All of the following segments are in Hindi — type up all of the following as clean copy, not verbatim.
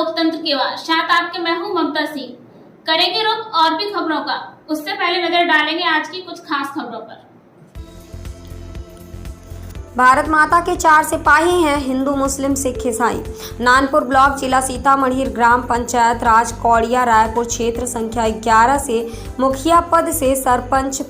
लोकतंत्र की आवाज। साथ आपके मैं हूं ममता सिंह। करेंगे रुख और भी खबरों का, उससे पहले नजर डालेंगे आज की कुछ खास खबरों पर। भारत माता के 4 सिपाही हैं, हिंदू मुस्लिम सिख ईसाई। नानपुर ब्लॉक जिला सीतामढ़ी ग्राम पंचायत राज कौड़िया रायपुर क्षेत्र संख्या 11 से मुखिया पद से सरपंच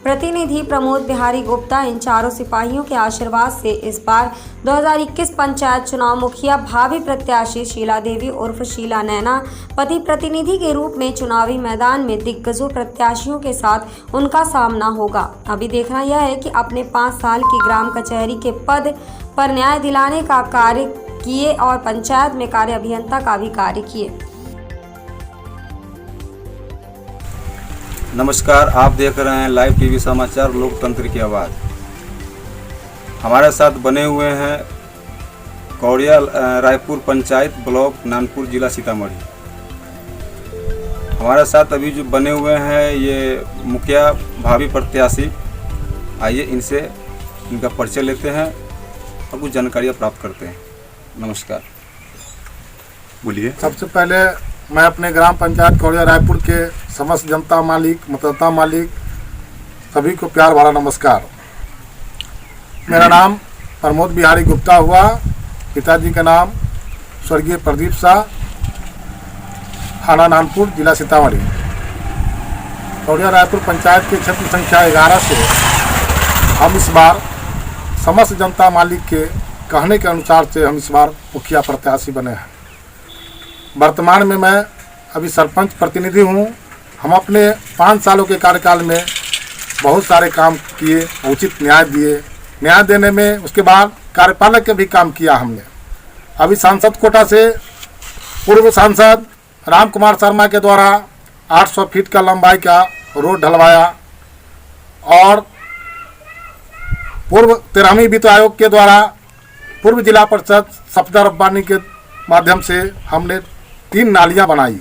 प्रतिनिधि प्रमोद बिहारी गुप्ता इन चारों सिपाहियों के आशीर्वाद से इस बार 2021 पंचायत चुनाव मुखिया भावी प्रत्याशी शीला देवी उर्फ शीला नैना पति प्रतिनिधि के रूप में चुनावी मैदान में दिग्गजों प्रत्याशियों के साथ उनका सामना होगा। अभी देखना यह है कि अपने 5 साल की ग्राम कचहरी के पद पर न्याय दिलाने का कार्य किए और पंचायत में कार्य अभियंता का भी कार्य किए। नमस्कार, आप देख रहे हैं लाइव टीवी समाचार लोकतंत्र की आवाज़। हमारे साथ बने हुए हैं कौड़िया रायपुर पंचायत ब्लॉक नानपुर जिला सीतामढ़ी। हमारे साथ अभी जो बने हुए हैं ये मुखिया भावी प्रत्याशी। आइए इनसे इनका परिचय लेते हैं और कुछ जानकारियाँ प्राप्त करते हैं। नमस्कार, बोलिए। सबसे पहले मैं अपने ग्राम पंचायत कौड़िया रायपुर के समस्त जनता मालिक, मतदाता मालिक सभी को प्यार भरा नमस्कार। मेरा नाम प्रमोद बिहारी गुप्ता हुआ। पिताजी का नाम स्वर्गीय प्रदीप शाह, थाना नानपुर, जिला सीतामढ़ी। कौड़िया रायपुर पंचायत के क्षेत्र संख्या 11 से हम इस बार समस्त जनता मालिक के कहने के अनुसार से हम इस बार मुखिया प्रत्याशी बने हैं। वर्तमान में मैं अभी सरपंच प्रतिनिधि हूँ। हम अपने 5 सालों के कार्यकाल में बहुत सारे काम किए, उचित न्याय दिए। न्याय देने में उसके बाद कार्यपालक के भी काम किया हमने। अभी सांसद कोटा से पूर्व सांसद राम कुमार शर्मा के द्वारा 800 फीट का लंबाई का रोड ढलवाया और पूर्व 13वीं वित्त आयोग के द्वारा पूर्व जिला परिषद सफदर रब्बानी के माध्यम से हमने 3 नालियां बनाई।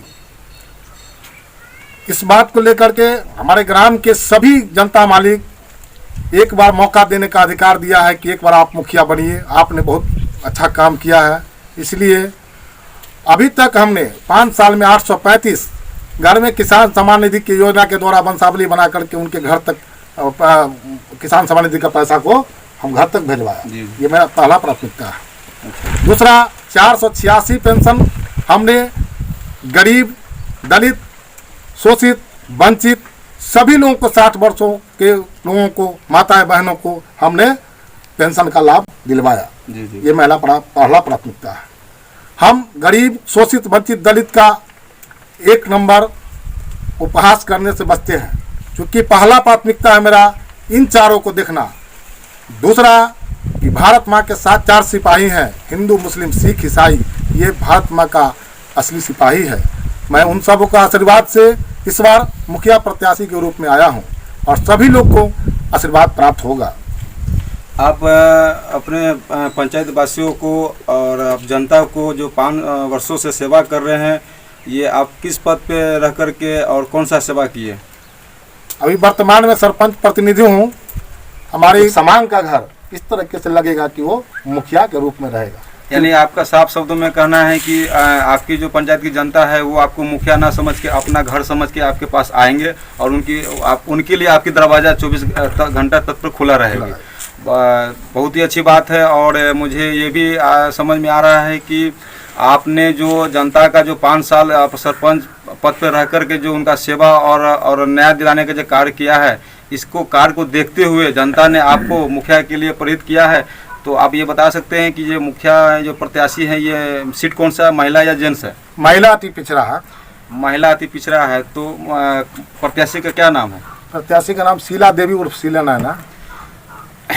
इस बात को लेकर के हमारे ग्राम के सभी जनता मालिक एक बार मौका देने का अधिकार दिया है कि एक बार आप मुखिया बनिए। आपने बहुत अच्छा काम किया है, इसलिए अभी तक हमने 5 साल में 835 घर में किसान सम्मान निधि की योजना के द्वारा वंशावली बना करके उनके घर तक किसान सम्मान निधि का पैसा को हम घर तक भेजवाया। ये मेरा पहला प्राथमिकता है। दूसरा, 486 पेंशन हमने गरीब, दलित, शोषित, वंचित सभी लोगों को 60 वर्षों के लोगों को, माताएं बहनों को हमने पेंशन का लाभ दिलवाया। ये मेरा पहला प्राथमिकता है। हम गरीब, शोषित, वंचित, दलित का 1 नंबर उपहास करने से बचते हैं, क्योंकि पहला प्राथमिकता है मेरा इन चारों को देखना। दूसरा कि भारत माँ के 4 सिपाही हैं, हिंदू मुस्लिम सिख ईसाई। ये भारत माँ का असली सिपाही है। मैं उन सबों का आशीर्वाद से इस बार मुखिया प्रत्याशी के रूप में आया हूं और सभी लोग को आशीर्वाद प्राप्त होगा। आप अपने पंचायत वासियों को और आप जनता को जो 5 वर्षों से सेवा कर रहे हैं, ये आप किस पद पे रह कर के और कौन सा सेवा किए? अभी वर्तमान में सरपंच प्रतिनिधि हूँ। हमारी समाज का घर इस तरीके से लगेगा कि वो मुखिया के रूप में रहेगा। यानी आपका साफ शब्दों में कहना है कि आपकी जो पंचायत की जनता है वो आपको मुखिया ना समझ के अपना घर समझ के आपके पास आएंगे और उनके लिए आपकी दरवाज़ा 24 घंटा तक पर खुला रहेगा। बहुत ही अच्छी बात है। और मुझे ये भी समझ में आ रहा है कि आपने जो जनता का जो 5 साल आप सरपंच पद पर रह कर के जो उनका सेवा और न्याय दिलाने का जो कार्य किया है, इसको कार्य को देखते हुए जनता ने आपको मुखिया के लिए प्रेरित किया है। तो आप ये बता सकते हैं कि ये मुखिया जो प्रत्याशी है, ये सीट कौन सा, महिला या जेंट्स है? महिला अति पिछड़ा है। महिला अति पिछड़ा है। तो प्रत्याशी का क्या नाम है? प्रत्याशी का नाम शीला देवी उर्फ शीला नैना।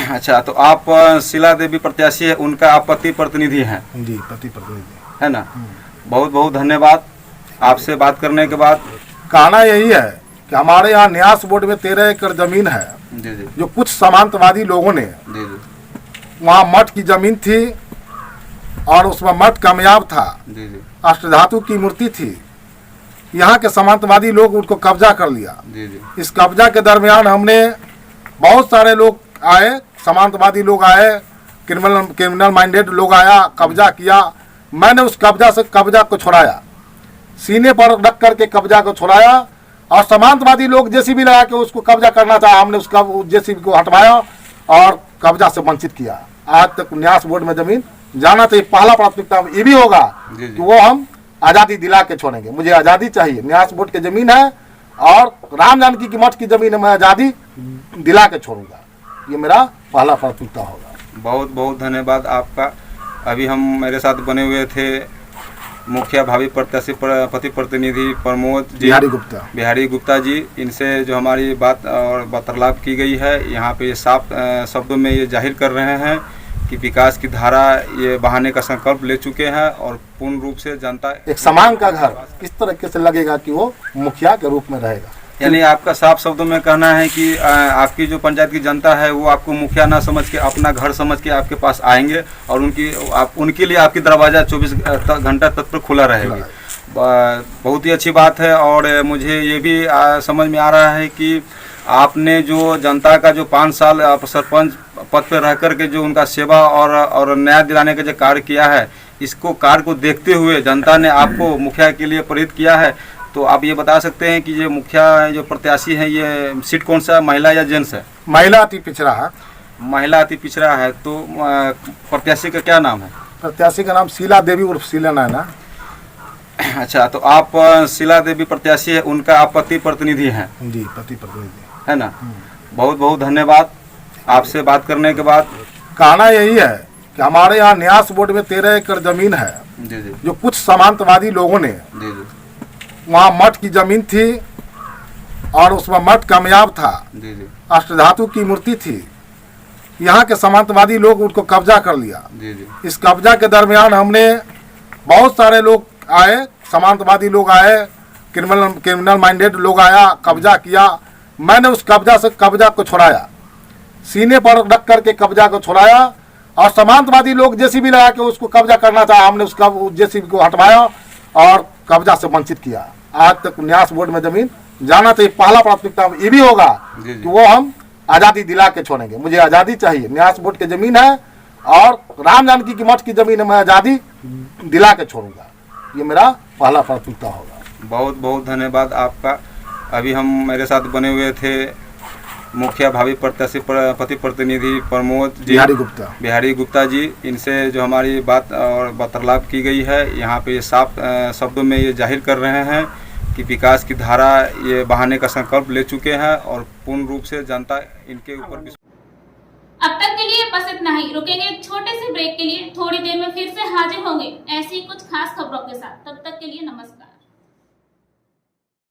अच्छा, तो आप शीला देवी प्रत्याशी है, उनका आप पति प्रतिनिधि हैं? जी, पति प्रतिनिधि है ना। बहुत बहुत धन्यवाद आपसे बात करने के बाद। कहना यही है कि हमारे यहाँ न्यास बोर्ड में 13 एकड़ जमीन है। जी जी। जो कुछ सामंतवादी लोगों ने, जी जी, वहाँ मठ की जमीन थी और उसमें मठ कामयाब था। जी जी। अष्टधातु की मूर्ति थी। यहाँ के सामंतवादी लोग उनको कब्जा कर लिया। जी जी। इस कब्जा के दरमियान हमने बहुत सारे लोग आए, सामंतवादी लोग आए, क्रिमिनल माइंडेड लोग आया, कब्जा किया। मैंने उस कब्जा से कब्जा को छुड़ाया, सीने पर रख करके कब्जा को छुड़ाया और समांतवादी लोग जेसीबी लगा के उसको कब्जा करना चाहा, हमने उसका जेसीबी को हटवाया और कब्जा से वंचित किया। आज तक न्यास बोर्ड में जमीन जाना चाहिए। पहला प्राथमिकता ये भी होगा कि वो हम आज़ादी दिला के छोड़ेंगे। मुझे आज़ादी चाहिए, न्यास बोर्ड की जमीन है और राम जानकी की मठ की जमीन है, मैं आज़ादी दिला के छोड़ूंगा। ये मेरा पहला प्राथमिकता होगा। बहुत बहुत धन्यवाद आपका। अभी हम मेरे साथ बने हुए थे मुखिया भावी प्रत्याशी पति प्रतिनिधि प्रमोद जी बिहारी गुप्ता जी। इनसे जो हमारी बात और वार्तालाप की गई है, यहाँ पे ये साफ शब्दों में ये जाहिर कर रहे हैं कि विकास की धारा ये बहाने का संकल्प ले चुके हैं और पूर्ण रूप से जनता एक समान का घर किस तरीके से लगेगा कि वो मुखिया के रूप में रहेगा। यानी आपका साफ शब्दों में कहना है कि आपकी जो पंचायत की जनता है वो आपको मुखिया ना समझ के अपना घर समझ के आपके पास आएंगे और उनके लिए आपकी दरवाज़ा 24 घंटा तक पर खुला रहेगा। बहुत ही अच्छी बात है। और मुझे ये भी समझ में आ रहा है कि आपने जो जनता का जो 5 साल आप सरपंच पद पर रह कर के जो उनका सेवा और न्याय दिलाने का जो कार्य किया है, इसको कार्य को देखते हुए जनता ने आपको मुखिया के लिए प्रेरित किया है। तो आप ये बता सकते हैं कि ये मुखिया जो प्रत्याशी हैं, ये सीट कौन सा, महिला या जेंट्स है? महिला अति पिछड़ा है। महिला अति पिछड़ा है। तो प्रत्याशी का क्या नाम है? प्रत्याशी का नाम शीला देवी उर्फ शीला नैना। अच्छा, तो आप शीला देवी प्रत्याशी है, उनका आप पति प्रतिनिधि हैं? जी, पति प्रतिनिधि है ना। बहुत बहुत धन्यवाद। आपसे बात करने के बाद कहना यही है कि हमारे यहाँ न्यास बोर्ड में 13 एकड़ जमीन है। जी जी। जो कुछ समांतवादी लोगों ने जी जी। वहाँ मठ की जमीन थी और उसमें मठ कामयाब था। जी जी। अष्टधातु की मूर्ति थी। यहाँ के समांतवादी लोग उनको कब्जा कर लिया। जी जी। इस कब्जा के दरमियान हमने बहुत सारे लोग आए, समांतवादी लोग आए, क्रिमिनल माइंडेड लोग आया, कब्जा किया। मैंने उस कब्जा से कब्जा को छुड़ाया, सीने पर रख करके कब्जा को छुड़ाया और समांतवादी लोग जेसीबी लगा के उसको कब्जा करना चाहा, हमने उसका जेसीबी को हटवाया और कब्जा से वंचित किया। आज तक न्यास बोर्ड में जमीन जाना चाहिए। पहला प्राथमिकता ये भी होगा कि वो हम आज़ादी दिला के छोड़ेंगे। मुझे आज़ादी चाहिए, न्यास बोर्ड की जमीन है और राम जानकी की मठ की जमीन है, मैं आज़ादी दिला के छोड़ूंगा। ये मेरा पहला प्राथमिकता होगा। बहुत बहुत धन्यवाद आपका। अभी हम मेरे साथ बने हुए थे मुखिया भावी प्रत्याशी पति प्रतिनिधि प्रमोद जी बिहारी गुप्ता जी। इनसे जो हमारी बात और वार्तालाप की गई है, यहाँ पे ये साफ शब्दों में ये जाहिर कर रहे हैं कि विकास की धारा ये बहाने का संकल्प ले चुके हैं और पूर्ण रूप से जनता इनके ऊपर। अब तक के लिए बस इतना ही। रुकेंगे एक छोटे से ब्रेक के लिए, थोड़ी देर में फिर से हाजिर होंगे ऐसी कुछ खास खबरों के साथ। तब तक के लिए नमस्कार।